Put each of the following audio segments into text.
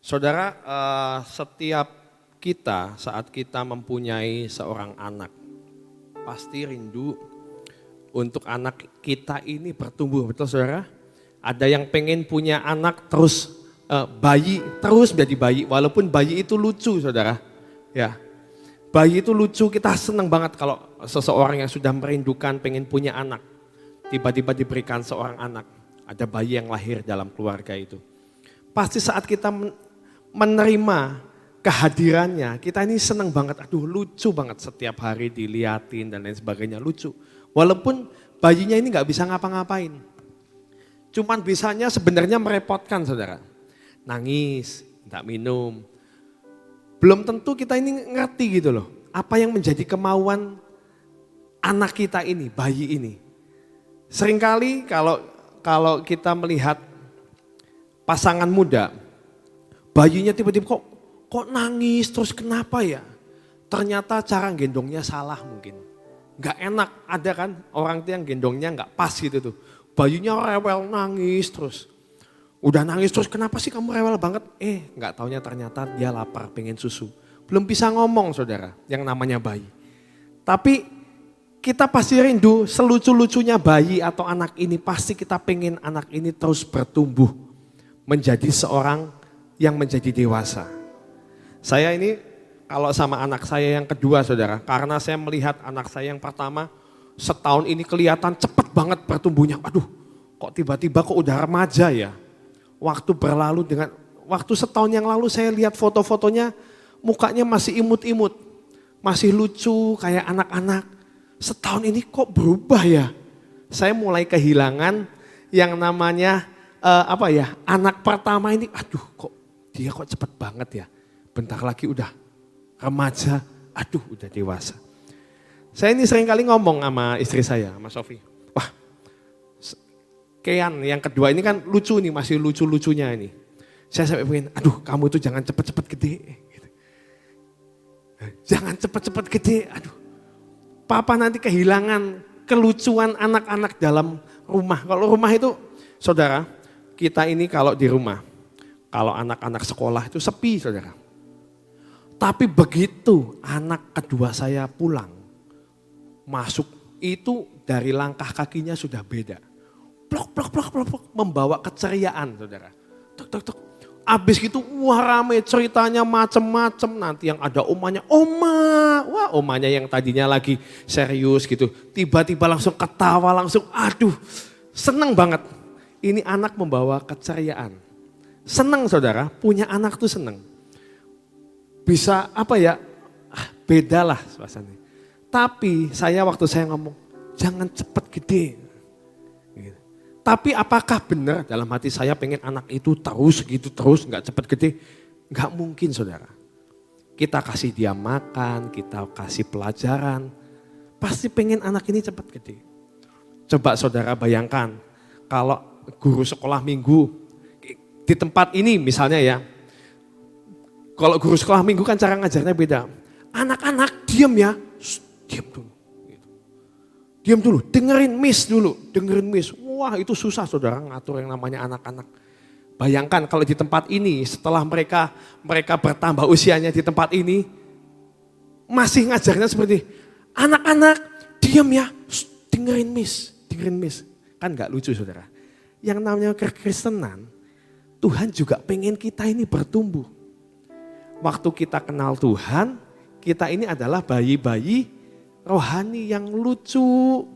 Saudara, setiap kita saat kita mempunyai seorang anak, pasti rindu untuk anak kita ini bertumbuh, betul saudara? Ada yang pengen punya anak terus bayi, terus menjadi bayi, walaupun bayi itu lucu saudara. Ya, bayi itu lucu, kita senang banget kalau seseorang yang sudah merindukan pengen punya anak, tiba-tiba diberikan seorang anak, ada bayi yang lahir dalam keluarga itu. Pasti saat kita menerima kehadirannya, kita ini senang banget, aduh lucu banget setiap hari diliatin dan lain sebagainya, lucu. Walaupun bayinya ini gak bisa ngapa-ngapain. Cuman bisanya sebenarnya merepotkan saudara. Nangis, minta minum. Belum tentu kita ini ngerti gitu loh, apa yang menjadi kemauan anak kita ini, bayi ini. Seringkali kalau kita melihat pasangan muda, bayinya tiba-tiba kok nangis terus kenapa ya? Ternyata cara gendongnya salah mungkin. Gak enak, ada kan orang tuh yang gendongnya gak pas gitu tuh. Bayinya rewel nangis terus. Udah nangis terus kenapa sih kamu rewel banget? Gak taunya ternyata dia lapar pengen susu. Belum bisa ngomong saudara yang namanya bayi. Tapi kita pasti rindu selucu-lucunya bayi atau anak ini pasti kita pengen anak ini terus bertumbuh. Menjadi seorang yang menjadi dewasa. Saya ini kalau sama anak saya yang kedua saudara, karena saya melihat anak saya yang pertama setahun ini kelihatan cepet banget bertumbuhnya. Aduh kok tiba-tiba kok udah remaja ya. Waktu berlalu waktu setahun yang lalu saya lihat foto-fotonya mukanya masih imut-imut. Masih lucu kayak anak-anak. Setahun ini kok berubah ya. Saya mulai kehilangan yang namanya anak pertama ini, aduh kok dia kok cepet banget ya. Bentar lagi udah remaja, aduh udah dewasa. Saya ini sering kali ngomong sama istri saya, sama Sofi. Wah, Kean yang kedua ini kan lucu nih, masih lucu-lucunya ini. Saya sampai pengen, aduh kamu itu jangan cepet-cepet gede. Gitu. Jangan cepet-cepet gede, aduh. Papa nanti kehilangan kelucuan anak-anak dalam rumah. Kalau rumah itu, saudara, kita ini kalau di rumah, kalau anak-anak sekolah itu sepi saudara. Tapi begitu anak kedua saya pulang, masuk itu dari langkah kakinya sudah beda. Plok, plok, plok, plok, plok, membawa keceriaan saudara. Tuk, tuk, tuk. Abis gitu wah rame ceritanya macem-macem, nanti yang ada omanya, wah omanya yang tadinya lagi serius gitu. Tiba-tiba langsung ketawa, langsung aduh seneng banget. Ini anak membawa keceriaan. Seneng saudara, punya anak tuh seneng. Bisa beda lah suasananya. Tapi waktu saya ngomong, jangan cepet gede. Gitu. Tapi apakah benar dalam hati saya pengen anak itu terus gitu terus gak cepet gede? Gak mungkin saudara. Kita kasih dia makan, kita kasih pelajaran. Pasti pengen anak ini cepet gede. Coba saudara bayangkan kalau guru sekolah minggu di tempat ini misalnya ya. Kalau guru sekolah minggu kan cara ngajarnya beda. Anak-anak diam ya, diam dulu. Diam dulu, dengerin miss dulu, dengerin miss. Wah itu susah saudara ngatur yang namanya anak-anak. Bayangkan kalau di tempat ini setelah mereka bertambah usianya di tempat ini. Masih ngajarnya seperti anak-anak diam ya, dengerin miss, dengerin miss. Kan gak lucu saudara. Yang namanya kekristenan, Tuhan juga pengen kita ini bertumbuh. Waktu kita kenal Tuhan, kita ini adalah bayi-bayi rohani yang lucu.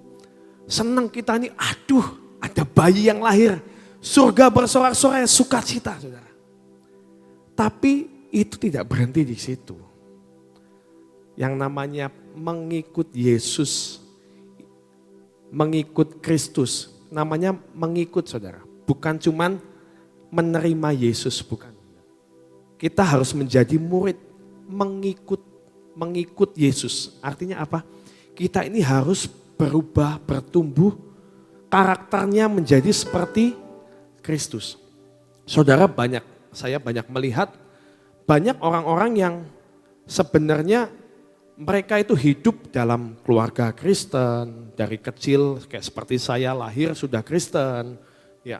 Senang kita ini, aduh ada bayi yang lahir. Surga bersorak-sorai, sukacita saudara. Tapi itu tidak berhenti di situ. Yang namanya mengikut Yesus, mengikut Kristus, namanya mengikut saudara. Bukan cuman menerima Yesus, bukan. Kita harus menjadi murid, mengikut Yesus. Artinya apa? Kita ini harus berubah, bertumbuh, karakternya menjadi seperti Kristus. Saudara saya banyak melihat banyak orang-orang yang sebenarnya mereka itu hidup dalam keluarga Kristen, dari kecil kayak seperti saya lahir sudah Kristen. Ya.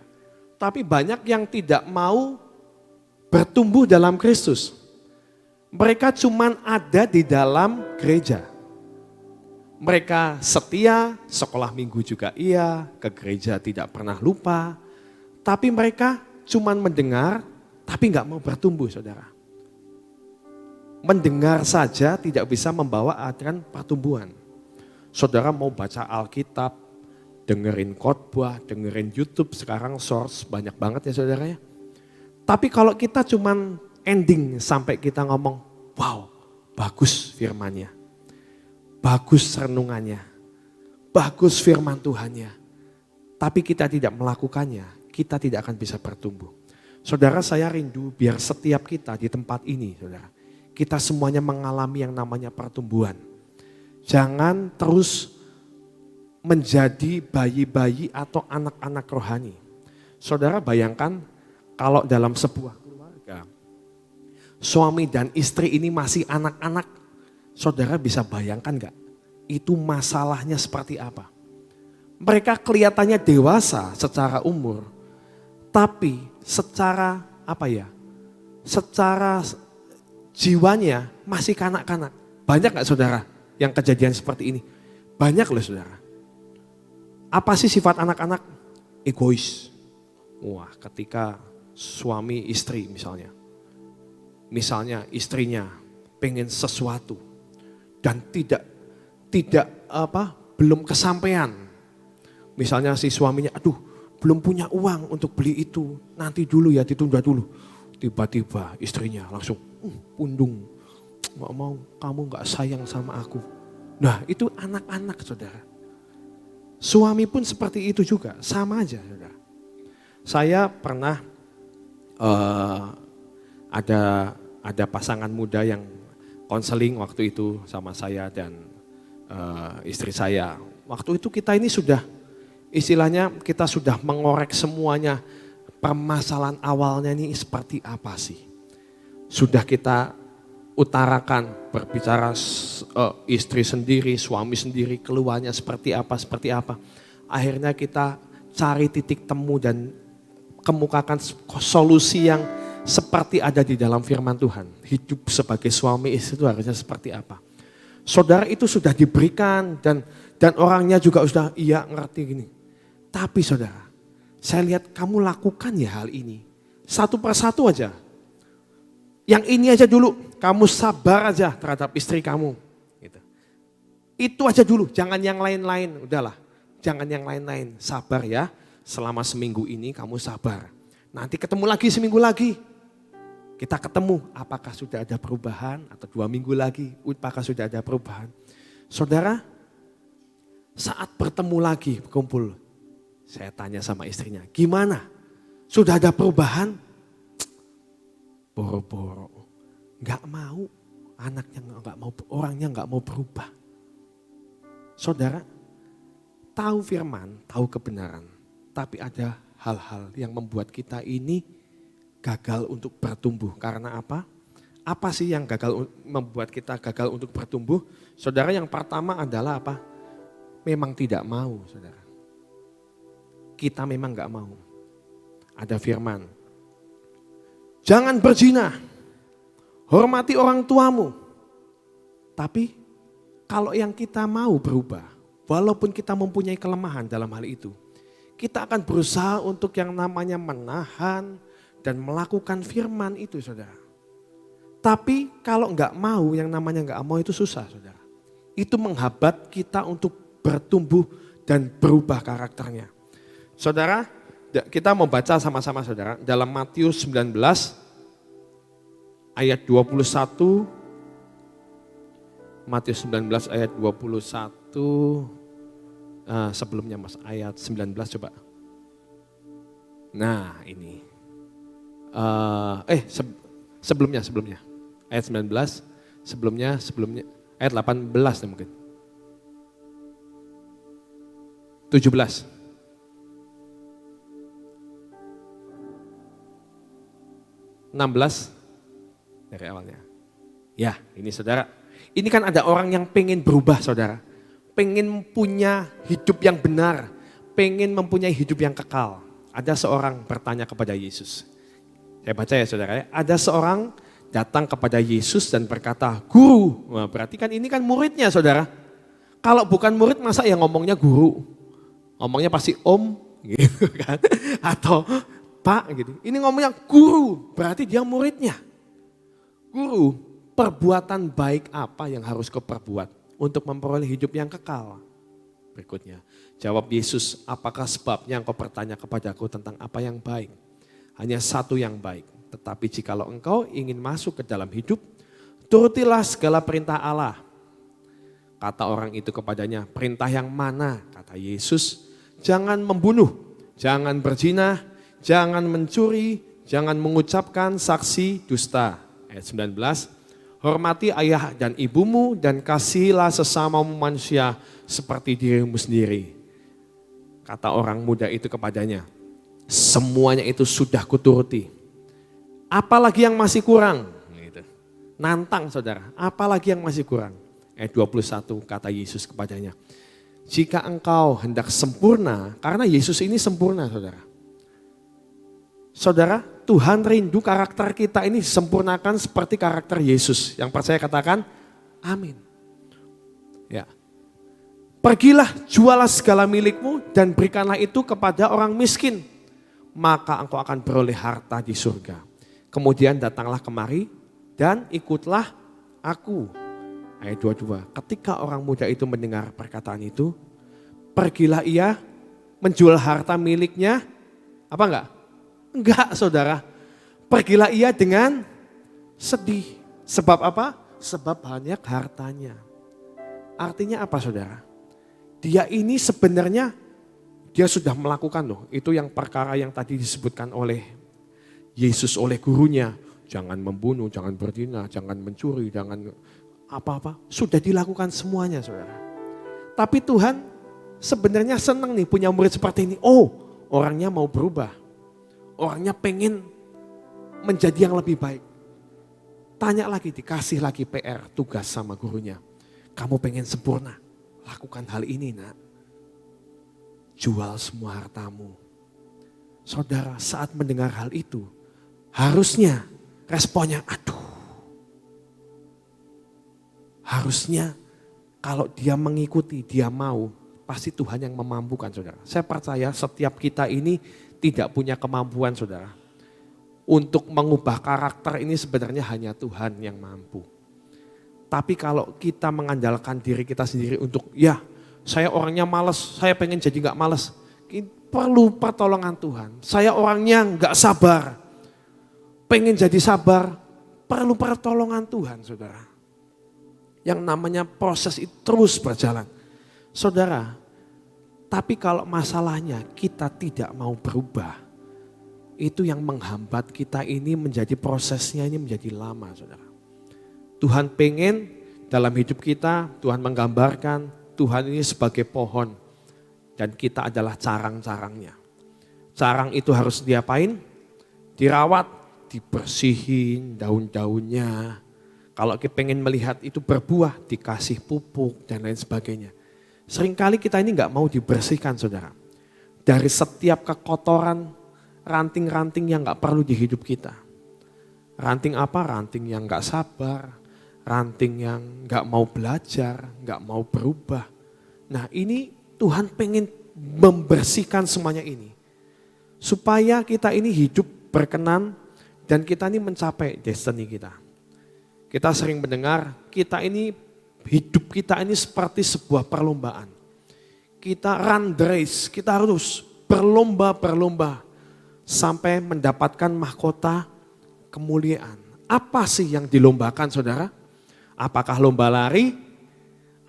Tapi banyak yang tidak mau bertumbuh dalam Kristus. Mereka cuman ada di dalam gereja. Mereka setia, sekolah minggu juga iya, ke gereja tidak pernah lupa. Tapi mereka cuman mendengar, tapi nggak mau bertumbuh, saudara. Mendengar saja tidak bisa membawa ajaran pertumbuhan. Saudara mau baca Alkitab, dengerin khotbah, dengerin YouTube, sekarang source banyak banget ya saudara ya. Tapi kalau kita cuman ending sampai kita ngomong, wow, bagus firman-Nya, bagus renungannya, bagus firman Tuhannya. Tapi kita tidak melakukannya, kita tidak akan bisa bertumbuh. Saudara, saya rindu biar setiap kita di tempat ini, saudara, kita semuanya mengalami yang namanya pertumbuhan. Jangan terus menjadi bayi-bayi atau anak-anak rohani. Saudara bayangkan kalau dalam sebuah keluarga, suami dan istri ini masih anak-anak, saudara bisa bayangkan gak? Itu masalahnya seperti apa? Mereka kelihatannya dewasa secara umur, tapi secara apa ya? Secara jiwanya masih kanak-kanak. Banyak gak saudara yang kejadian seperti ini? Banyak loh saudara. Apa sih sifat anak-anak? Egois. Wah, ketika suami istri misalnya istrinya pengen sesuatu dan belum kesampaian. Misalnya si suaminya, aduh belum punya uang untuk beli itu, nanti dulu ya, ditunda dulu. Tiba-tiba istrinya langsung pundung, nggak mau, kamu nggak sayang sama aku. Nah itu anak-anak saudara. Suami pun seperti itu juga, sama aja saudara. Saya pernah ada pasangan muda yang konseling waktu itu sama saya dan istri saya. Waktu itu kita ini sudah, istilahnya kita sudah mengorek semuanya, permasalahan awalnya ini seperti apa sih. Sudah kita utarakan, berbicara istri sendiri, suami sendiri, keluarnya seperti apa. Akhirnya kita cari titik temu dan kemukakan solusi yang seperti ada di dalam firman Tuhan. Hidup sebagai suami istri itu harusnya seperti apa. Saudara itu sudah diberikan dan orangnya juga sudah iya ngerti gini. Tapi saudara, saya lihat kamu lakukan ya hal ini. Satu persatu aja. Yang ini aja dulu, kamu sabar aja terhadap istri kamu. Gitu. Itu aja dulu, jangan yang lain-lain. Udahlah, jangan yang lain-lain. Sabar ya, selama seminggu ini kamu sabar. Nanti ketemu lagi seminggu lagi. Kita ketemu, apakah sudah ada perubahan atau 2 minggu lagi, apakah sudah ada perubahan. Saudara, saat bertemu lagi berkumpul, saya tanya sama istrinya, gimana? Sudah ada perubahan? Boro-boro, gak mau, anaknya gak mau, orangnya gak mau berubah. Saudara, tahu firman, tahu kebenaran, tapi ada hal-hal yang membuat kita ini gagal untuk bertumbuh. Karena apa? Apa sih yang membuat kita gagal untuk bertumbuh? Saudara, yang pertama adalah apa? Memang tidak mau, saudara. Kita memang gak mau. Ada firman, jangan berzina, hormati orang tuamu. Tapi kalau yang kita mau berubah, walaupun kita mempunyai kelemahan dalam hal itu, kita akan berusaha untuk yang namanya menahan dan melakukan firman itu, saudara. Tapi kalau enggak mau, yang namanya enggak mau itu susah, saudara. Itu menghambat kita untuk bertumbuh dan berubah karakternya. Saudara, kita mau baca sama-sama saudara. Dalam Matius 19 ayat 21. Matius 19 ayat 21. Sebelumnya mas, ayat 19 coba. Nah ini. Sebelumnya ayat 19, sebelumnya ayat 18 mungkin. 17. Dari awalnya. Ya ini saudara, ini kan ada orang yang pengen berubah saudara. Pengen punya hidup yang benar, pengen mempunyai hidup yang kekal. Ada seorang bertanya kepada Yesus, Saya baca ya saudara ya. Ada seorang datang kepada Yesus dan berkata, "Guru." Nah, berarti kan ini kan muridnya saudara. Kalau bukan murid masa ya ngomongnya guru. Ngomongnya pasti om gitu kan. Atau pak gitu. Ini ngomongnya guru, berarti dia muridnya. Guru, perbuatan baik apa yang harus kau perbuat untuk memperoleh hidup yang kekal? Berikutnya, jawab Yesus, apakah sebabnya engkau bertanya kepadaku tentang apa yang baik? Hanya satu yang baik, tetapi jikalau engkau ingin masuk ke dalam hidup, turutilah segala perintah Allah. Kata orang itu kepadanya, perintah yang mana? Kata Yesus, jangan membunuh, jangan berzina, jangan mencuri, jangan mengucapkan saksi dusta. Ayat 19, hormati ayah dan ibumu dan kasihilah sesamamu manusia seperti dirimu sendiri. Kata orang muda itu kepadanya, semuanya itu sudah kuturuti. Apalagi yang masih kurang? Gitu. Nantang saudara, apalagi yang masih kurang? Ayat 21 kata Yesus kepadanya, jika engkau hendak sempurna, karena Yesus ini sempurna saudara. Saudara, Tuhan rindu karakter kita ini disempurnakan seperti karakter Yesus. Yang percaya katakan, amin. Ya. Pergilah, jualah segala milikmu dan berikanlah itu kepada orang miskin. Maka engkau akan beroleh harta di surga. Kemudian datanglah kemari dan ikutlah aku. Ayat 22, ketika orang muda itu mendengar perkataan itu, pergilah ia menjual harta miliknya, apa enggak? Enggak saudara, pergilah ia dengan sedih. Sebab apa? Sebab banyak hartanya. Artinya apa saudara? Dia ini sebenarnya dia sudah melakukan loh. Itu yang perkara yang tadi disebutkan oleh Yesus oleh gurunya. Jangan membunuh, jangan berzina, jangan mencuri, jangan apa-apa. Sudah dilakukan semuanya saudara. Tapi Tuhan sebenarnya senang nih punya murid seperti ini. Oh, orangnya mau berubah. Orangnya pengen menjadi yang lebih baik. Tanya lagi, dikasih lagi PR, tugas sama gurunya. Kamu pengen sempurna, lakukan hal ini nak. Jual semua hartamu. Saudara, saat mendengar hal itu, harusnya responnya, aduh. Harusnya kalau dia mengikuti, dia mau, pasti Tuhan yang memampukan saudara. Saya percaya setiap kita ini tidak punya kemampuan saudara. Untuk mengubah karakter ini sebenarnya hanya Tuhan yang mampu. Tapi kalau kita mengandalkan diri kita sendiri untuk ya saya orangnya malas, saya pengen jadi gak malas. Perlu pertolongan Tuhan. Saya orangnya gak sabar, pengen jadi sabar, perlu pertolongan Tuhan saudara. Yang namanya proses itu terus berjalan. Saudara, tapi kalau masalahnya kita tidak mau berubah, itu yang menghambat kita ini menjadi prosesnya ini menjadi lama saudara. Tuhan pengen dalam hidup kita, Tuhan menggambarkan Tuhan ini sebagai pohon dan kita adalah carang-carangnya. Carang itu harus diapain? Dirawat, dibersihin daun-daunnya. Kalau kita pengen melihat itu berbuah, dikasih pupuk dan lain sebagainya. Seringkali kita ini nggak mau dibersihkan saudara. Dari setiap kekotoran, ranting-ranting yang nggak perlu di hidup kita. Ranting apa? Ranting yang nggak sabar, ranting yang nggak mau belajar, nggak mau berubah. Nah ini Tuhan pengen membersihkan semuanya ini. Supaya kita ini hidup berkenan dan kita ini mencapai destiny kita. Kita sering mendengar kita ini hidup kita ini seperti sebuah perlombaan. Kita run the race, kita harus berlomba-berlomba sampai mendapatkan mahkota kemuliaan. Apa sih yang dilombakan saudara? Apakah lomba lari?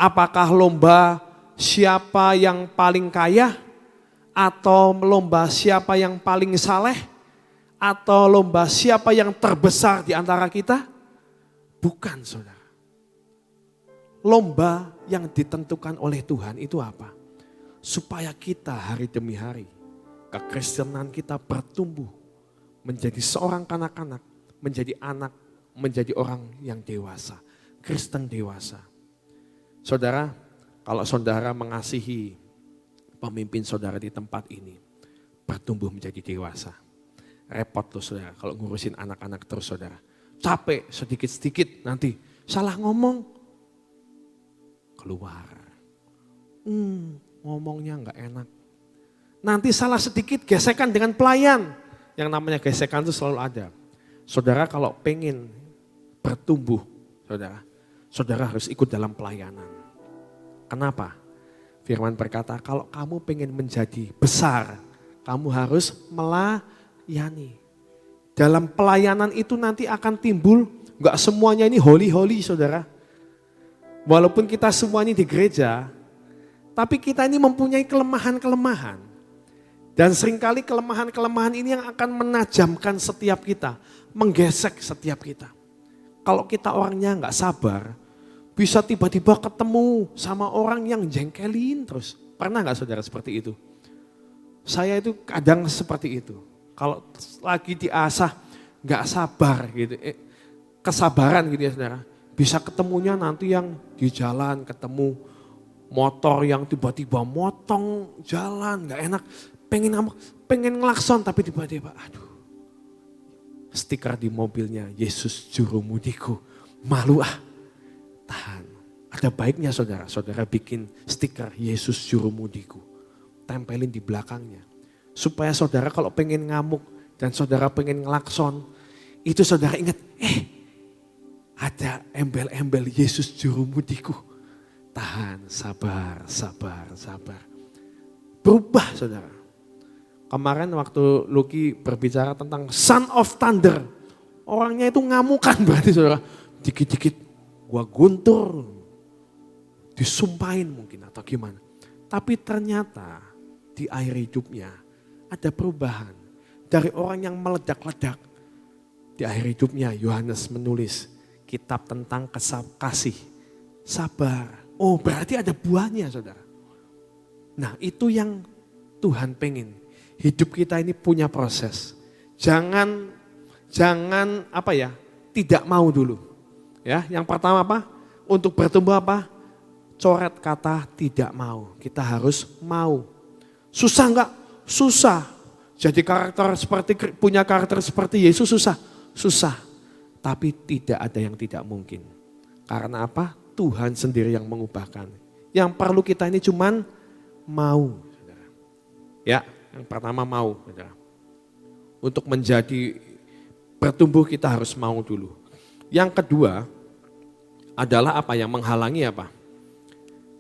Apakah lomba siapa yang paling kaya? Atau lomba siapa yang paling saleh? Atau lomba siapa yang terbesar di antara kita? Bukan saudara. Lomba yang ditentukan oleh Tuhan itu apa? Supaya kita hari demi hari, kekristenan kita bertumbuh menjadi seorang kanak-kanak, menjadi anak, menjadi orang yang dewasa, Kristen dewasa. Saudara, kalau saudara mengasihi pemimpin saudara di tempat ini, bertumbuh menjadi dewasa. Repot loh saudara kalau ngurusin anak-anak terus saudara. Capek sedikit-sedikit nanti salah ngomong keluar. Ngomongnya nggak enak. Nanti salah sedikit gesekan dengan pelayan. Yang namanya gesekan itu selalu ada. Saudara kalau pengen bertumbuh, saudara harus ikut dalam pelayanan. Kenapa? Firman berkata kalau kamu pengen menjadi besar, kamu harus melayani. Dalam pelayanan itu nanti akan timbul, gak semuanya ini holy saudara. Walaupun kita semua ini di gereja, tapi kita ini mempunyai kelemahan-kelemahan. Dan seringkali kelemahan-kelemahan ini yang akan menajamkan setiap kita, menggesek setiap kita. Kalau kita orangnya gak sabar, bisa tiba-tiba ketemu sama orang yang jengkelin terus. Pernah gak saudara seperti itu? Saya itu kadang seperti itu. Kalau lagi diasah gak sabar gitu, kesabaran gitu ya saudara. Bisa ketemunya nanti yang di jalan ketemu motor yang tiba-tiba motong jalan gak enak. Pengen ngelakson tapi tiba-tiba aduh. Stiker di mobilnya Yesus Jurumudiku, malu tahan. Ada baiknya saudara bikin stiker Yesus Jurumudiku. Tempelin di belakangnya. Supaya saudara kalau pengen ngamuk dan saudara pengen ngelakson. Itu saudara ingat, ada embel-embel Yesus Jurumudiku. Tahan, sabar. Berubah saudara. Kemarin waktu Lucky berbicara tentang Son of Thunder. Orangnya itu ngamukan berarti saudara. Dikit-dikit gua guntur. Disumpahin mungkin atau gimana. Tapi ternyata di akhir hidupnya ada perubahan. Dari orang yang meledak-ledak. Di akhir hidupnya Yohanes menulis kitab tentang kasih, sabar. Oh berarti ada buahnya saudara. Nah itu yang Tuhan pengen. Hidup kita ini punya proses. Jangan tidak mau dulu. Ya, yang pertama apa? Untuk bertumbuh apa? Coret kata tidak mau. Kita harus mau. Susah enggak? Susah. Jadi punya karakter seperti Yesus susah. Susah. Tapi tidak ada yang tidak mungkin. Karena apa? Tuhan sendiri yang mengubahkan. Yang perlu kita ini cuman mau. Ya, yang pertama mau. Untuk menjadi bertumbuh kita harus mau dulu. Yang kedua adalah apa yang menghalangi apa?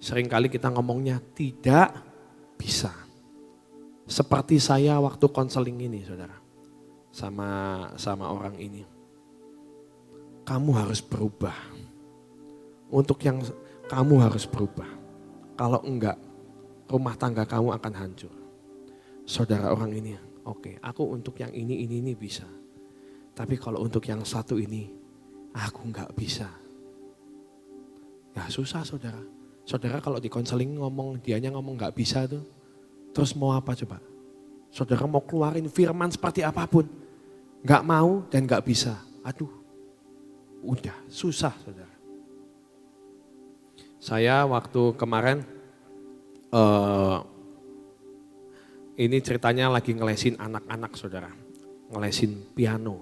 Seringkali kita ngomongnya tidak bisa. Seperti saya waktu konseling ini saudara. Sama orang ini. Kamu harus berubah. Untuk yang kamu harus berubah. Kalau enggak, rumah tangga kamu akan hancur. Saudara orang ini, oke, aku untuk yang ini bisa. Tapi kalau untuk yang satu ini, aku enggak bisa. Ya susah saudara. Saudara kalau di konseling dianya ngomong enggak bisa tuh. Terus mau apa coba? Saudara mau keluarin firman seperti apapun. Enggak mau dan enggak bisa. Aduh, udah susah saudara. Saya waktu kemarin, ini ceritanya lagi ngelesin anak-anak saudara. Ngelesin piano.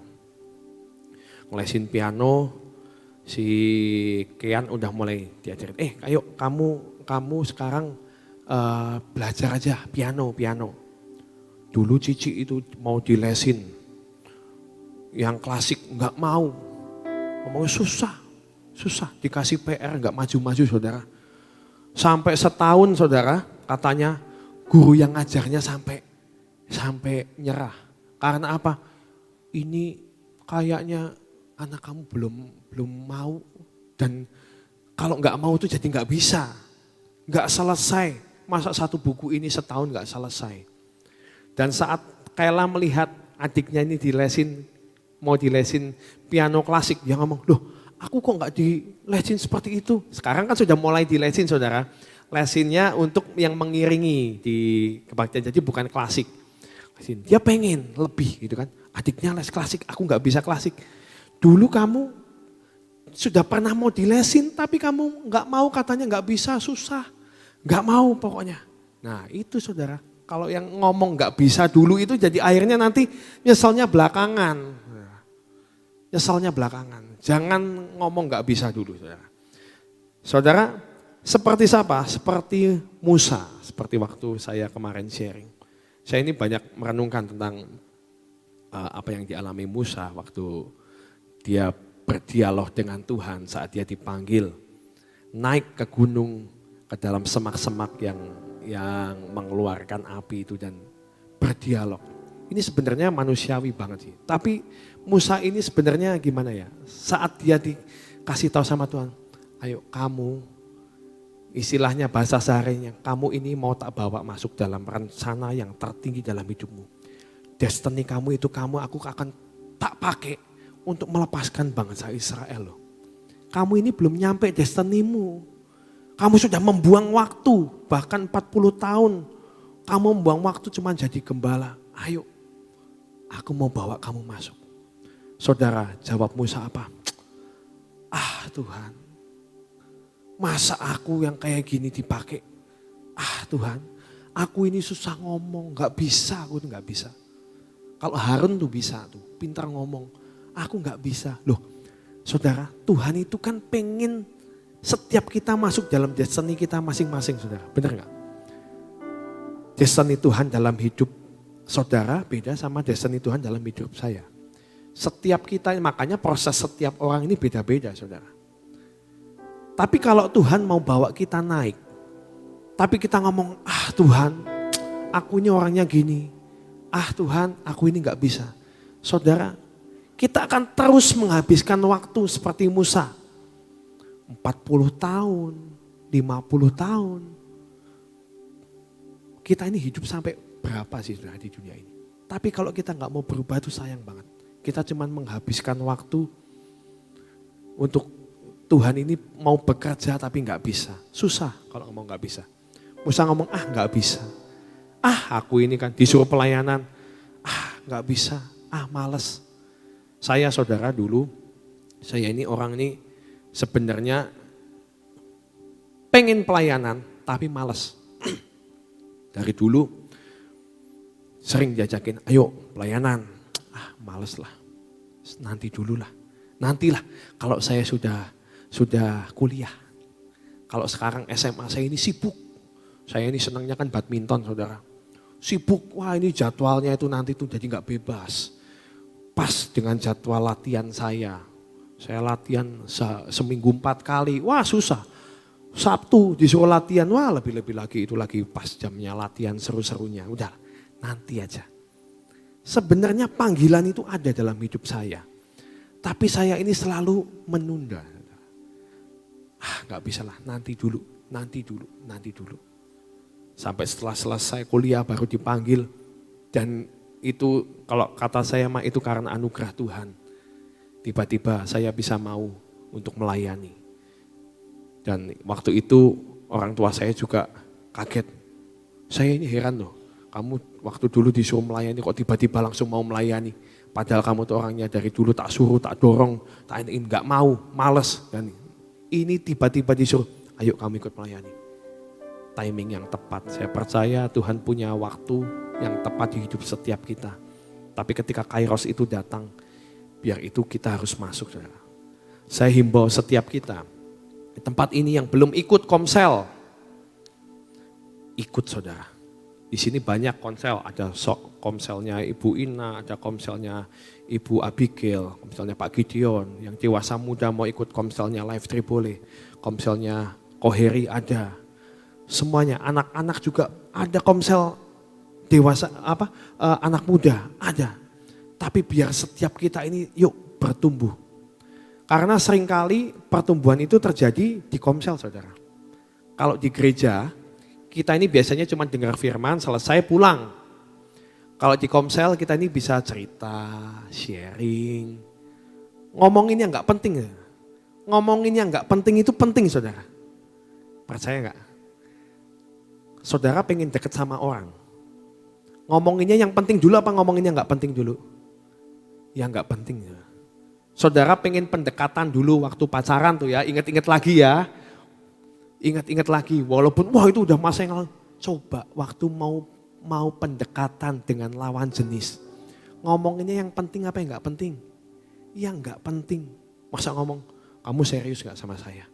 Si Kian udah mulai diajarin. Ayo kamu sekarang belajar aja piano. Dulu Cici itu mau dilesin. Yang klasik nggak mau. Ngomongnya susah. Dikasih PR nggak maju-maju saudara. Sampai setahun saudara katanya guru yang ngajarnya sampai nyerah. Karena apa? Ini kayaknya anak kamu belum mau. Dan kalau nggak mau itu jadi nggak bisa. Nggak selesai. Masa satu buku ini setahun nggak selesai. Dan saat Kayla melihat adiknya ini mau dilesin piano klasik. Dia ngomong, loh aku kok nggak dilesin seperti itu. Sekarang kan sudah mulai dilesin saudara. Lesinnya untuk yang mengiringi di kebaktian, jadi bukan klasik. Dia pengen lebih gitu kan. Adiknya les klasik, aku nggak bisa klasik. Dulu kamu sudah pernah mau dilesin tapi kamu nggak mau katanya nggak bisa, susah. Nggak mau pokoknya. Nah itu saudara, Kalau yang ngomong nggak bisa dulu itu jadi akhirnya nanti nyeselnya belakangan. Nyeselnya belakangan. Jangan ngomong nggak bisa dulu, saudara. Saudara, seperti siapa? Seperti Musa, seperti waktu saya kemarin sharing. Saya ini banyak merenungkan tentang apa yang dialami Musa waktu dia berdialog dengan Tuhan saat dia dipanggil naik ke gunung, ke dalam semak-semak yang mengeluarkan api itu dan berdialog. Ini sebenarnya manusiawi banget sih. Tapi Musa ini sebenarnya gimana ya? Saat dia dikasih tahu sama Tuhan, ayo kamu, istilahnya bahasa seharinya, kamu ini mau tak bawa masuk dalam rencana yang tertinggi dalam hidupmu. Destiny kamu itu aku akan tak pakai untuk melepaskan bangsa Israel loh. Kamu ini belum nyampe destinimu. Kamu sudah membuang waktu, bahkan 40 tahun. Kamu membuang waktu cuma jadi gembala. Ayo, aku mau bawa kamu masuk. Saudara, jawab Musa apa? Ah Tuhan, masa aku yang kayak gini dipakai? Ah Tuhan, aku ini susah ngomong, gak bisa, aku tuh gak bisa. Kalau Harun tuh bisa tuh, pintar ngomong. Aku gak bisa. Loh, saudara, Tuhan itu kan pengen setiap kita masuk dalam destiny kita masing-masing, saudara. Benar gak? Destiny Tuhan dalam hidup saudara beda sama destiny Tuhan dalam hidup saya. Setiap kita, makanya proses setiap orang ini beda-beda, saudara. Tapi kalau Tuhan mau bawa kita naik, tapi kita ngomong, ah Tuhan, aku ini orangnya gini. Ah Tuhan, aku ini gak bisa. Saudara, kita akan terus menghabiskan waktu seperti Musa. 40 tahun, 50 tahun. Kita ini hidup sampai berapa sih sudah di dunia ini. Tapi kalau kita gak mau berubah itu sayang banget. Kita cuma menghabiskan waktu untuk Tuhan ini mau bekerja tapi gak bisa. Susah kalau ngomong gak bisa. Musa ngomong gak bisa. Aku ini kan disuruh pelayanan. Gak bisa. Males. Saya saudara dulu, saya ini orang ini sebenarnya pengen pelayanan tapi males. Dari dulu sering diajakin, ayo pelayanan. Males lah, nanti dulu lah. Nantilah kalau saya sudah kuliah. Kalau sekarang SMA saya ini sibuk. Saya ini senangnya kan badminton, saudara. Sibuk, wah ini jadwalnya itu nanti tuh jadi gak bebas. Pas dengan jadwal latihan saya. Saya latihan seminggu 4 kali, wah susah. Sabtu disuruh latihan, wah lebih-lebih lagi itu lagi pas jamnya latihan seru-serunya. Udah, nanti aja. Sebenarnya panggilan itu ada dalam hidup saya. Tapi saya ini selalu menunda. Gak bisa lah, nanti dulu. Sampai setelah selesai kuliah baru dipanggil. Dan itu kalau kata saya mah itu karena anugerah Tuhan. Tiba-tiba saya bisa mau untuk melayani. Dan waktu itu orang tua saya juga kaget. Saya ini heran loh. Kamu waktu dulu disuruh melayani kok tiba-tiba langsung mau melayani. Padahal kamu tuh orangnya dari dulu tak suruh, tak dorong, tak ini gak mau, males. Dan ini tiba-tiba disuruh, ayo kamu ikut melayani. Timing yang tepat. Saya percaya Tuhan punya waktu yang tepat di hidup setiap kita. Tapi ketika Kairos itu datang, biar itu kita harus masuk. Saudara. Saya himbau setiap kita, di tempat ini yang belum ikut komsel, ikut saudara. Di sini banyak komsel, ada komselnya Ibu Ina, ada komselnya Ibu Abigail, komselnya Pak Gideon, yang dewasa muda mau ikut komselnya Life Tree boleh, komselnya Koheri ada. Semuanya, anak-anak juga ada komsel dewasa anak muda ada. Tapi biar setiap kita ini yuk bertumbuh. Karena seringkali pertumbuhan itu terjadi di komsel, saudara. Kalau di gereja, kita ini biasanya cuma dengar firman, selesai pulang. Kalau di komsel kita ini bisa cerita, sharing. Ngomongin yang gak penting. Ngomongin yang gak penting itu penting, saudara. Percaya gak? Saudara pengen deket sama orang. Ngomonginnya yang penting dulu apa ngomonginnya gak penting dulu? Yang gak penting. Saudara pengen pendekatan dulu waktu pacaran tuh ya, ingat-ingat lagi ya. Ingat-ingat lagi, walaupun wah itu udah masa yang lalu. Coba waktu mau mau pendekatan dengan lawan jenis. Ngomonginnya yang penting apa yang gak penting? Yang gak penting. Masa ngomong, kamu serius gak sama saya?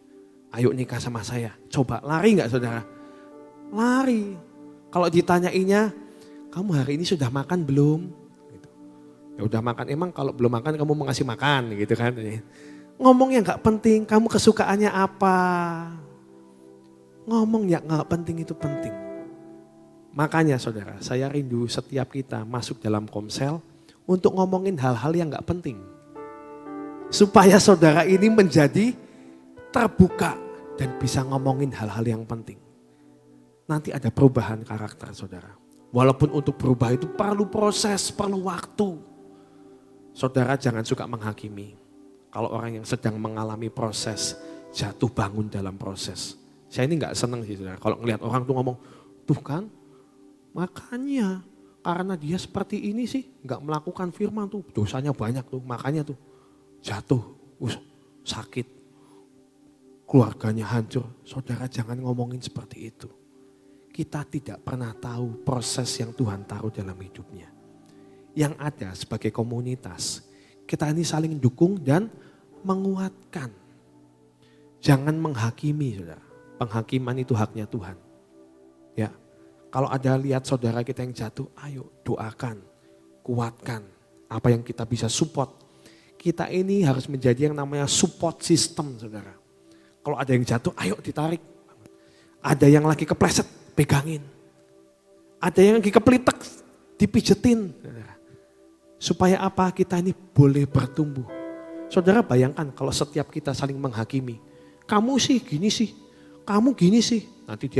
Ayo nikah sama saya. Coba lari gak saudara? Lari. Kalau ditanyainnya, kamu hari ini sudah makan belum? Gitu. Ya udah makan, emang kalau belum makan kamu mau ngasih makan gitu kan. Ngomong yang gak penting, kamu kesukaannya apa? Ngomong yang gak penting itu penting. Makanya saudara, saya rindu setiap kita masuk dalam komsel untuk ngomongin hal-hal yang gak penting. Supaya saudara ini menjadi terbuka dan bisa ngomongin hal-hal yang penting. Nanti ada perubahan karakter saudara. Walaupun untuk berubah itu perlu proses, perlu waktu. Saudara jangan suka menghakimi. Kalau orang yang sedang mengalami proses, jatuh bangun dalam proses. Saya ini gak senang sih saudara, kalau ngelihat orang tuh ngomong, tuh kan makanya karena dia seperti ini sih gak melakukan firman tuh, dosanya banyak tuh, makanya tuh jatuh, sakit, keluarganya hancur. Saudara jangan ngomongin seperti itu. Kita tidak pernah tahu proses yang Tuhan taruh dalam hidupnya. Yang ada sebagai komunitas, kita ini saling dukung dan menguatkan. Jangan menghakimi saudara, penghakiman itu haknya Tuhan. Ya. Kalau ada lihat saudara kita yang jatuh, ayo doakan, kuatkan. Apa yang kita bisa support. Kita ini harus menjadi yang namanya support system saudara. Kalau ada yang jatuh, ayo ditarik. Ada yang lagi kepleset, pegangin. Ada yang lagi kepelitek, dipijetin. Saudara. Supaya apa? Kita ini boleh bertumbuh. Saudara bayangkan kalau setiap kita saling menghakimi. Kamu sih gini sih, kamu gini sih. Nanti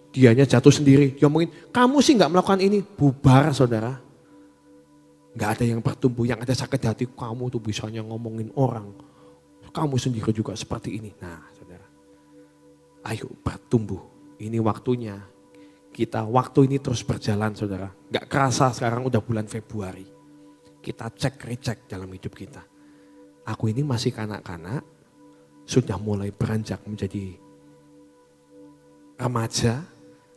dianya jatuh sendiri, dia ngomongin, kamu sih gak melakukan ini, bubar saudara. Gak ada yang bertumbuh, yang ada sakit hati, kamu tuh bisanya ngomongin orang. Kamu sendiri juga seperti ini. Nah saudara, ayo bertumbuh, ini waktunya. Waktu ini terus berjalan saudara. Gak kerasa sekarang udah bulan Februari. Kita recheck dalam hidup kita. Aku ini masih kanak-kanak, sudah mulai beranjak menjadi remaja,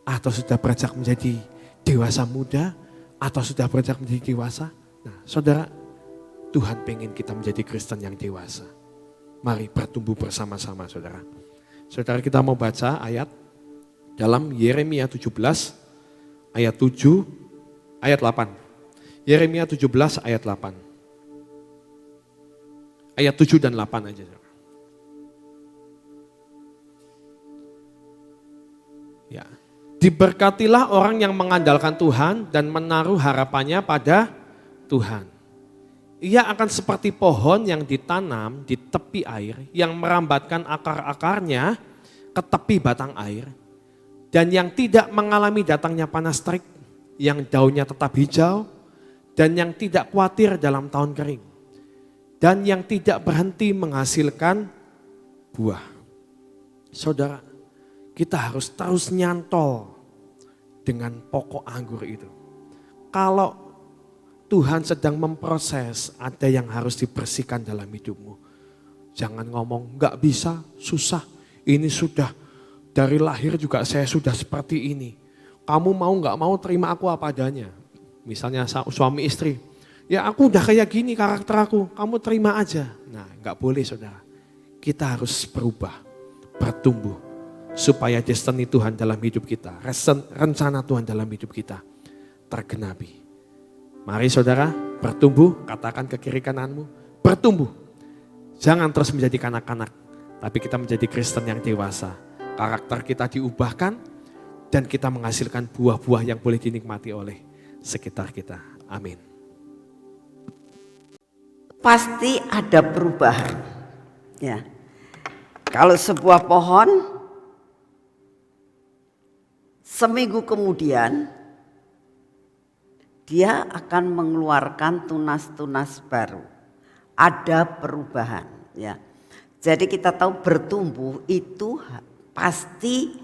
atau sudah beranjak menjadi dewasa muda, atau sudah beranjak menjadi dewasa. Nah saudara, Tuhan pengen kita menjadi Kristen yang dewasa. Mari bertumbuh bersama-sama saudara. Saudara kita mau baca ayat dalam Yeremia 17 ayat 7 ayat 8. Yeremia 17 ayat 8. Ayat 7 dan 8 aja. Ya. Diberkatilah orang yang mengandalkan Tuhan dan menaruh harapannya pada Tuhan. Ia akan seperti pohon yang ditanam di tepi air, yang merambatkan akar-akarnya ke tepi batang air, dan yang tidak mengalami datangnya panas terik, yang daunnya tetap hijau, dan yang tidak khawatir dalam tahun kering, dan yang tidak berhenti menghasilkan buah. Saudara, kita harus terus nyantol dengan pokok anggur itu. Kalau Tuhan sedang memproses, ada yang harus dibersihkan dalam hidupmu. Jangan ngomong, gak bisa, susah. Ini sudah, dari lahir juga saya sudah seperti ini. Kamu mau gak mau terima aku apa adanya. Misalnya suami istri, ya aku udah kayak gini karakter aku, kamu terima aja. Nah gak boleh saudara, kita harus berubah, bertumbuh. Supaya destiny Tuhan dalam hidup kita, rencana Tuhan dalam hidup kita tergenapi. Mari saudara bertumbuh, katakan ke kiri kananmu, bertumbuh. Jangan terus menjadi kanak-kanak, tapi kita menjadi Kristen yang dewasa. Karakter kita diubahkan dan kita menghasilkan buah-buah yang boleh dinikmati oleh sekitar kita. Amin. Pasti ada perubahan. Ya. Kalau sebuah pohon seminggu kemudian dia akan mengeluarkan tunas-tunas baru. Ada perubahan, ya. Jadi kita tahu bertumbuh itu pasti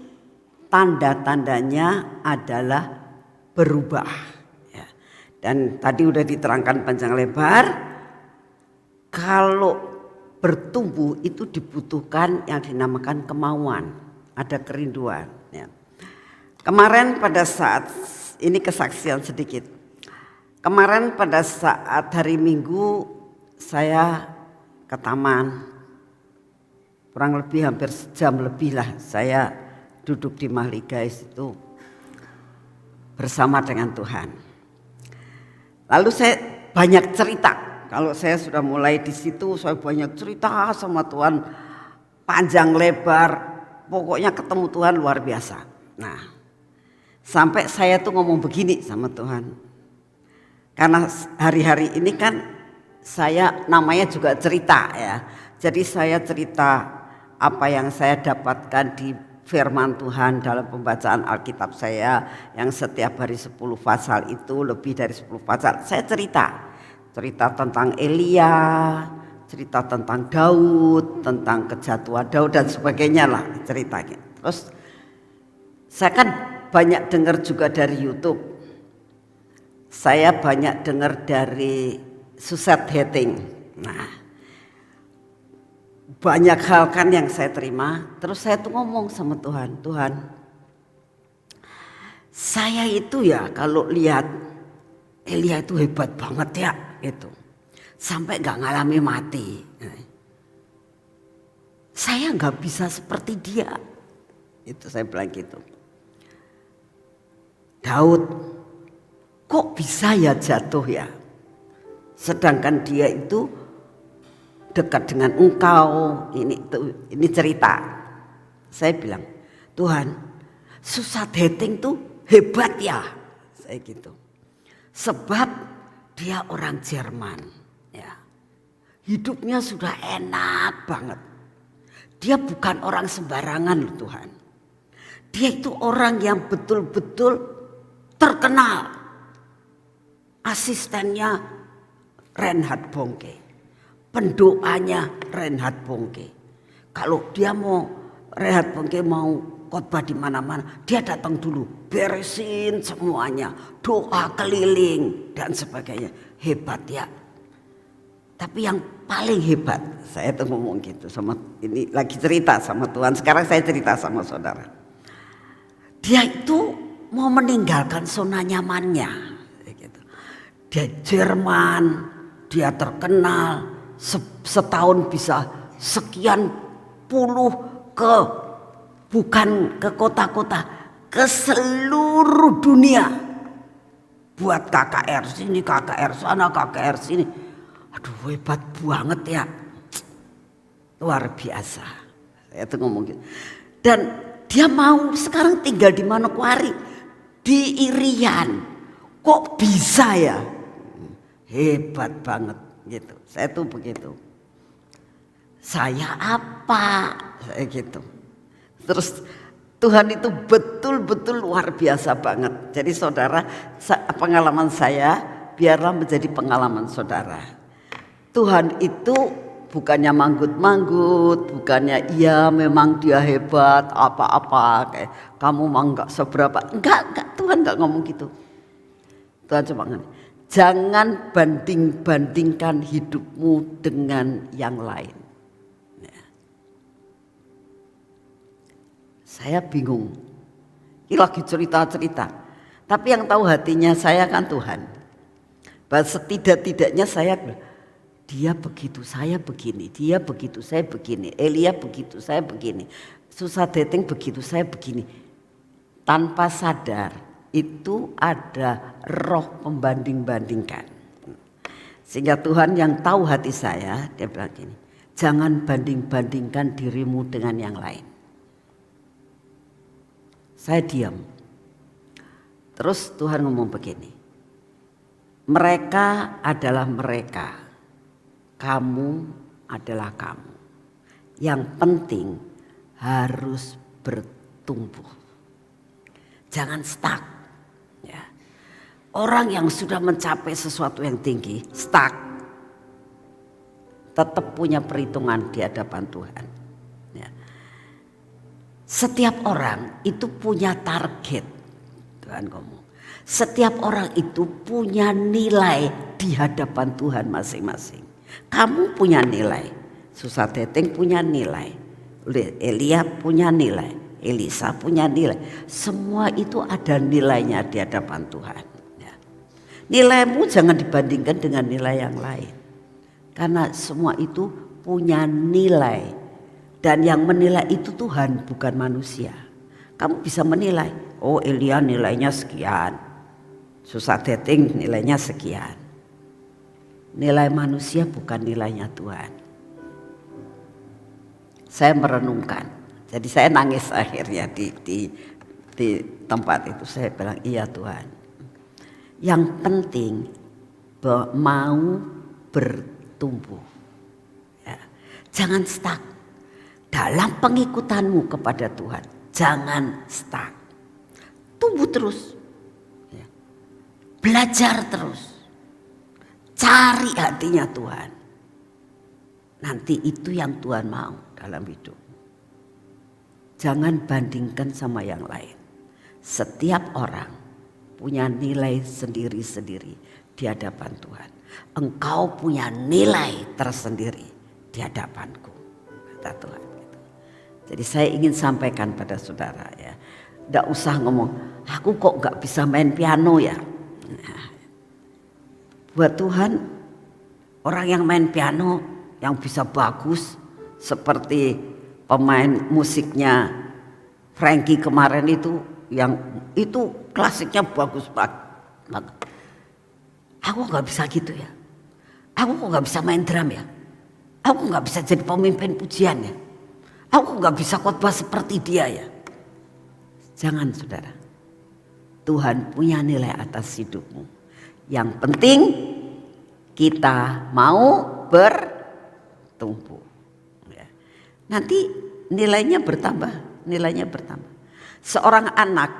tanda-tandanya adalah berubah. Ya. Dan tadi udah diterangkan panjang lebar, kalau bertumbuh itu dibutuhkan yang dinamakan kemauan, ada kerinduan. Ya. Kemarin pada saat ini kesaksian sedikit. Kemarin pada saat hari Minggu saya ke taman, kurang lebih hampir sejam lebih lah saya duduk di Mahligais itu bersama dengan Tuhan. Lalu saya banyak cerita. Kalau saya sudah mulai di situ, saya banyak cerita sama Tuhan panjang lebar. Pokoknya ketemu Tuhan luar biasa. Nah, sampai saya tuh ngomong begini sama Tuhan. Karena hari-hari ini kan saya namanya juga cerita ya. Jadi saya cerita apa yang saya dapatkan di firman Tuhan dalam pembacaan Alkitab saya yang setiap hari 10 pasal itu, lebih dari 10 pasal. Saya cerita tentang Elia, cerita tentang Daud, tentang kejatuhan Daud dan sebagainya lah ceritanya. Terus saya kan banyak dengar juga dari YouTube. Saya banyak dengar dari Suset Hating. Nah, banyak hal kan yang saya terima. Terus saya tuh ngomong sama Tuhan, Tuhan, saya itu ya kalau lihat Elia itu hebat banget ya, gitu. Sampai nggak ngalami mati. Saya nggak bisa seperti dia. Itu saya bilang gitu. Daud, kok bisa ya jatuh ya? Sedangkan dia itu dekat dengan engkau. Ini cerita. Saya bilang, Tuhan, Suset Hating tuh hebat ya. Saya gitu. Sebab dia orang Jerman. Ya. Hidupnya sudah enak banget. Dia bukan orang sembarangan loh Tuhan. Dia itu orang yang betul-betul terkenal. Asistennya Reinhard Bonnke, pendoanya Reinhard Bonnke. Kalau dia mau Reinhard Bonnke mau khotbah di mana-mana, dia datang dulu, beresin semuanya, doa keliling dan sebagainya. Hebat ya. Tapi yang paling hebat, saya tuh ngomong gitu sama ini lagi cerita sama Tuhan. Sekarang saya cerita sama saudara. Dia itu mau meninggalkan zona nyamannya. Gitu. Dia Jerman, dia terkenal, setahun bisa sekian puluh bukan ke kota-kota, ke seluruh dunia. Buat KKR sini, KKR sana, KKR sini. Aduh hebat banget ya. Luar biasa. Saya tuh ngomong gitu. Dan dia mau sekarang tinggal di Manokwari, di Irian. Kok bisa ya? Hebat banget gitu. Saya tuh begitu. Saya apa? Saya gitu. Terus Tuhan itu betul-betul luar biasa banget. Jadi saudara, pengalaman saya biarlah menjadi pengalaman saudara. Tuhan itu bukannya manggut-manggut, bukannya iya memang dia hebat apa-apa kayak kamu mah enggak seberapa. Enggak, Tuhan enggak ngomong gitu. Tuhan cuma ngomong, jangan banding-bandingkan hidupmu dengan yang lain. Ya. Saya bingung. Ini lagi cerita-cerita. Tapi yang tahu hatinya saya kan Tuhan. Bahwa setidak-tidaknya saya, dia begitu, saya begini. Dia begitu, saya begini. Elia begitu, saya begini. Suset Hating begitu, saya begini. Tanpa sadar itu ada roh pembanding-bandingkan. Sehingga Tuhan yang tahu hati saya, dia bilang gini, jangan banding-bandingkan dirimu dengan yang lain. Saya diam. Terus Tuhan ngomong begini, mereka adalah mereka. Kamu adalah kamu. Yang penting harus bertumbuh. Jangan stuck. Ya. Orang yang sudah mencapai sesuatu yang tinggi, stuck. Tetap punya perhitungan di hadapan Tuhan. Ya. Setiap orang itu punya target. Tuhan ngomong. Setiap orang itu punya nilai di hadapan Tuhan masing-masing. Kamu punya nilai, Suset Hating punya nilai, Elia punya nilai, Elisa punya nilai. Semua itu ada nilainya di hadapan Tuhan. Ya. Nilaimu jangan dibandingkan dengan nilai yang lain. Karena semua itu punya nilai. Dan yang menilai itu Tuhan, bukan manusia. Kamu bisa menilai, oh Elia nilainya sekian. Susah dating nilainya sekian. Nilai manusia bukan nilainya Tuhan. Saya merenungkan. Jadi saya nangis akhirnya di tempat itu. Saya bilang, iya Tuhan. Yang penting mau bertumbuh. Ya. Jangan stuck. Dalam pengikutanmu kepada Tuhan. Jangan stuck. Tumbuh terus. Ya. Belajar terus. Cari hatinya Tuhan. Nanti itu yang Tuhan mau dalam hidup. Jangan bandingkan sama yang lain. Setiap orang punya nilai sendiri-sendiri di hadapan Tuhan. Engkau punya nilai tersendiri di hadapanku, kata Tuhan. Jadi saya ingin sampaikan pada saudara ya. Tidak usah ngomong, aku kok gak bisa main piano ya. Nah, buat Tuhan, orang yang main piano yang bisa bagus seperti pemain musiknya Frankie kemarin itu, yang itu klasiknya bagus banget. Aku gak bisa gitu ya. Aku kok gak bisa main drum ya. Aku gak bisa jadi pemimpin pujian ya. Aku gak bisa khotbah seperti dia ya. Jangan saudara. Tuhan punya nilai atas hidupmu. Yang penting kita mau bertumbuh. Nanti nilainya bertambah. Seorang anak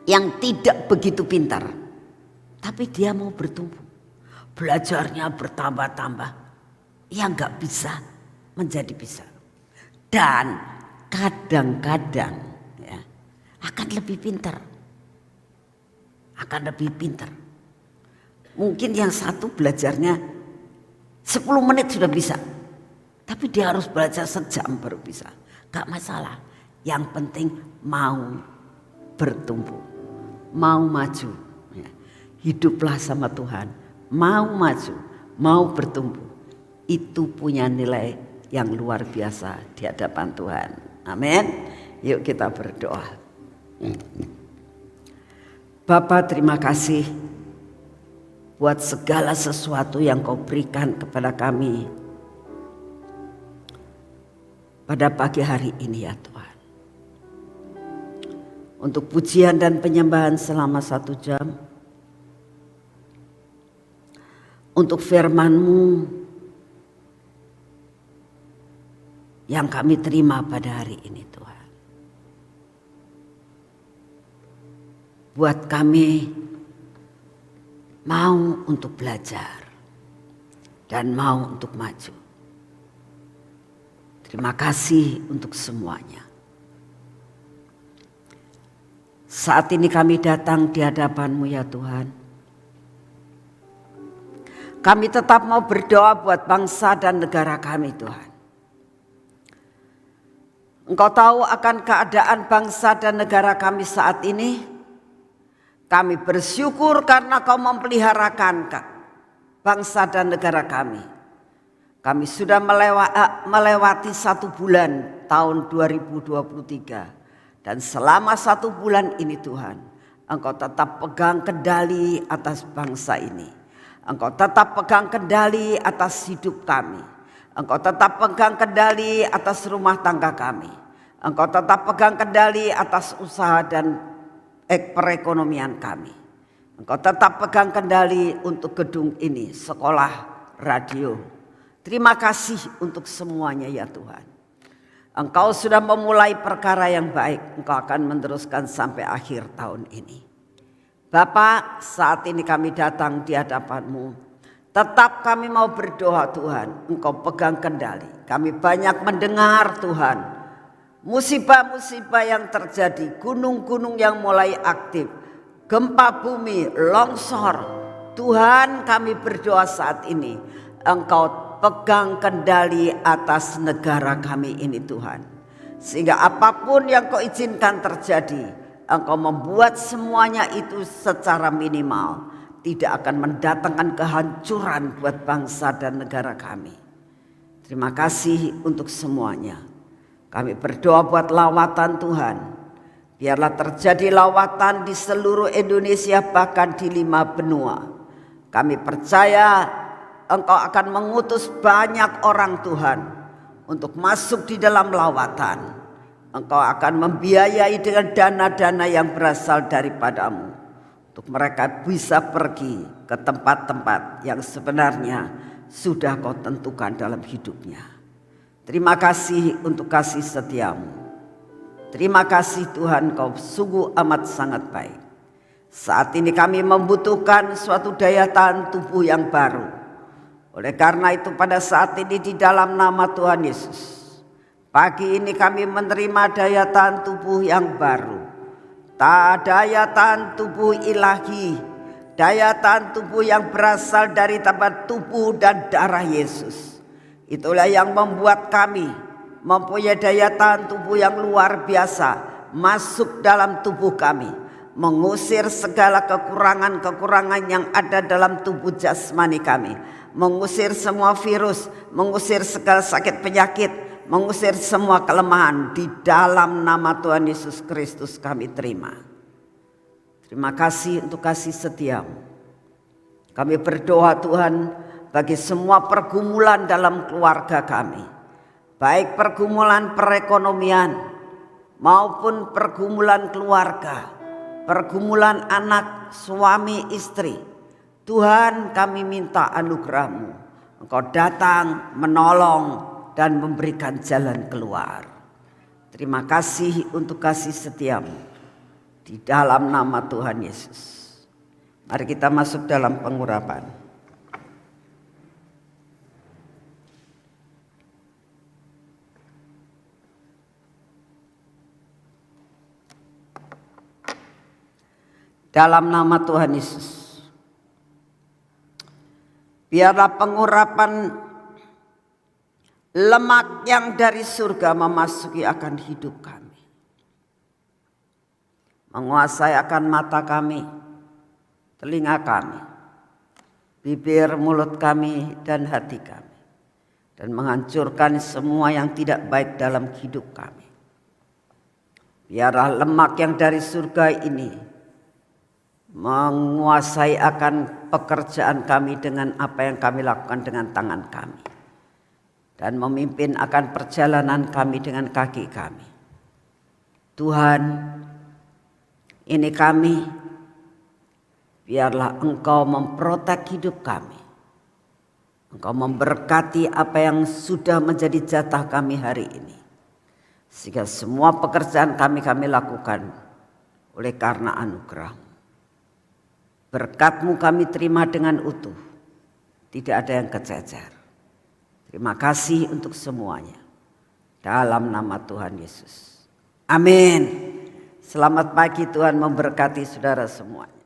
yang tidak begitu pintar, tapi dia mau bertumbuh, belajarnya bertambah-tambah, ya nggak bisa menjadi bisa. Dan kadang-kadang ya, akan lebih pintar. Mungkin yang satu belajarnya 10 menit sudah bisa. Tapi dia harus belajar sejam baru bisa. Gak masalah. Yang penting mau bertumbuh. Mau maju. Ya. Hiduplah sama Tuhan. Mau maju. Mau bertumbuh. Itu punya nilai yang luar biasa di hadapan Tuhan. Amin. Yuk kita berdoa. Bapa, terima kasih buat segala sesuatu yang Kau berikan kepada kami pada pagi hari ini ya Tuhan. Untuk pujian dan penyembahan selama 1 jam. Untuk firman-Mu yang kami terima pada hari ini Tuhan. Buat kami mau untuk belajar dan mau untuk maju. Terima kasih untuk semuanya. Saat ini kami datang di hadapan-Mu ya Tuhan. Kami tetap mau berdoa buat bangsa dan negara kami Tuhan. Engkau tahu akan keadaan bangsa dan negara kami saat ini. Kami bersyukur karena Kau memeliharakan bangsa dan negara kami. Kami sudah melewati 1 bulan tahun 2023. Dan selama 1 bulan ini Tuhan, Engkau tetap pegang kendali atas bangsa ini. Engkau tetap pegang kendali atas hidup kami. Engkau tetap pegang kendali atas rumah tangga kami. Engkau tetap pegang kendali atas usaha dan perekonomian kami. Engkau tetap pegang kendali untuk gedung ini, sekolah, radio. Terima kasih untuk semuanya ya Tuhan. Engkau sudah memulai perkara yang baik. Engkau akan meneruskan sampai akhir tahun ini. Bapa, saat ini kami datang di hadapan-Mu. Tetap kami mau berdoa Tuhan. Engkau pegang kendali. Kami banyak mendengar Tuhan. Musibah-musibah yang terjadi. Gunung-gunung yang mulai aktif. Gempa bumi, longsor. Tuhan, kami berdoa saat ini. Engkau pegang kendali atas negara kami ini Tuhan. Sehingga apapun yang kau izinkan terjadi, engkau membuat semuanya itu secara minimal tidak akan mendatangkan kehancuran buat bangsa dan negara kami. Terima kasih untuk semuanya. Kami berdoa buat lawatan Tuhan. Biarlah terjadi lawatan di seluruh Indonesia, bahkan di 5 benua. Kami percaya engkau akan mengutus banyak orang Tuhan untuk masuk di dalam lawatan. Engkau akan membiayai dengan dana-dana yang berasal daripadamu, untuk mereka bisa pergi ke tempat-tempat yang sebenarnya sudah kau tentukan dalam hidupnya. Terima kasih untuk kasih setiamu. Terima kasih Tuhan, kau sungguh amat sangat baik. Saat ini kami membutuhkan suatu daya tahan tubuh yang baru. Oleh karena itu pada saat ini di dalam nama Tuhan Yesus, pagi ini kami menerima daya tahan tubuh yang baru. Daya tahan tubuh ilahi, daya tahan tubuh yang berasal dari tempat tubuh dan darah Yesus. Itulah yang membuat kami mempunyai daya tahan tubuh yang luar biasa masuk dalam tubuh kami, mengusir segala kekurangan-kekurangan yang ada dalam tubuh jasmani kami, mengusir semua virus, mengusir segala sakit penyakit, mengusir semua kelemahan. Di dalam nama Tuhan Yesus Kristus kami terima. Terima kasih untuk kasih setiamu. Kami berdoa Tuhan bagi semua pergumulan dalam keluarga kami, baik pergumulan perekonomian maupun pergumulan keluarga, pergumulan anak, suami, istri. Tuhan, kami minta anugerah-Mu. Engkau datang menolong dan memberikan jalan keluar. Terima kasih untuk kasih setiamu. Di dalam nama Tuhan Yesus. Mari kita masuk dalam pengurapan. Dalam nama Tuhan Yesus, biarlah pengurapan lemak yang dari surga memasuki akan hidup kami, menguasai akan mata kami, telinga kami, bibir, mulut kami, dan hati kami, dan menghancurkan semua yang tidak baik dalam hidup kami. Biarlah lemak yang dari surga ini menguasai akan pekerjaan kami dengan apa yang kami lakukan dengan tangan kami, dan memimpin akan perjalanan kami dengan kaki kami. Tuhan, ini kami, biarlah Engkau memprotek hidup kami. Engkau memberkati apa yang sudah menjadi jatah kami hari ini, sehingga semua pekerjaan kami lakukan oleh karena anugerah. Berkat-Mu kami terima dengan utuh, tidak ada yang kececer. Terima kasih untuk semuanya. Dalam nama Tuhan Yesus. Amin. Selamat pagi, Tuhan memberkati saudara semuanya.